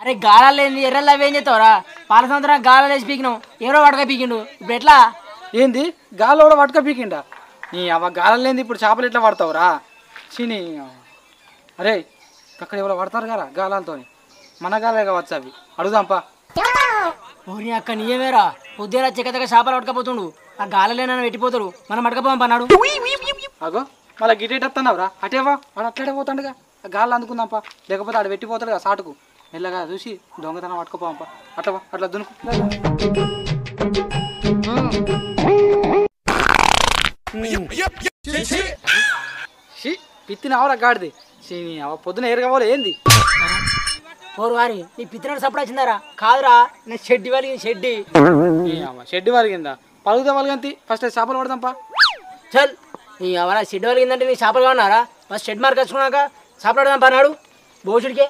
అరే గాలాలేంది ఎర్రలు అవి ఏం చేస్తావురా? పాల సంవత్సరం గాలాలు వేసి పీకినావు, ఎవరో పడక పీకిండు, ఇప్పుడు ఎట్లా? ఏంది గాలి కూడా పట్టుక పీకిండా? నీ అవ గాలలేంది ఇప్పుడు చేపలు ఎట్లా పడతావురా? చీని అరే అక్కడ ఎవరో పడతారు కదా గాలాలతో, మన గాలే కావచ్చు అవి, అడుగుదాంపా. ఊరి అక్క నీయమేరా, పొద్దున చెక్క చేపలు పట్టుకపోతుండు, ఆ గాలలేనని పెట్టిపోతాడు, మనం పట్టుకపోం పన్నాడు. అగో మళ్ళీ గిటేట్ వస్తున్నావురా, అటేవా వాడు అట్లడే పోతాడుగా, ఆ గాలి అందుకుందాంపా, లేకపోతే ఆడు పెట్టిపోతాడు కదా సాటుకు, మెల్లగా చూసి దొంగతనం పట్టుకోపోంపా, అట్లా అట్లా దునుకు. పిత్తినవరా గాడిది, పొద్దున ఏరుగా ఏంది? ఓరు వారి నీ పిత్తినాడు సప్పుడు వచ్చిందారా? కాదురా, నేను షెడ్డి వలిగింది, షెడ్డి. షెడ్డి వలిగిందా? పలుగుతా వలిగంతి, ఫస్ట్ చేపలు పడదాంపా. చల్ నీ ఎవరా షెడ్ వలిగిందంటే నీ చేపలు కావన్నారా? ఫస్ట్ షెడ్ మార్క్ వచ్చుకున్నాక చేపలు పడదాం పన్నాడు బోసుడికే.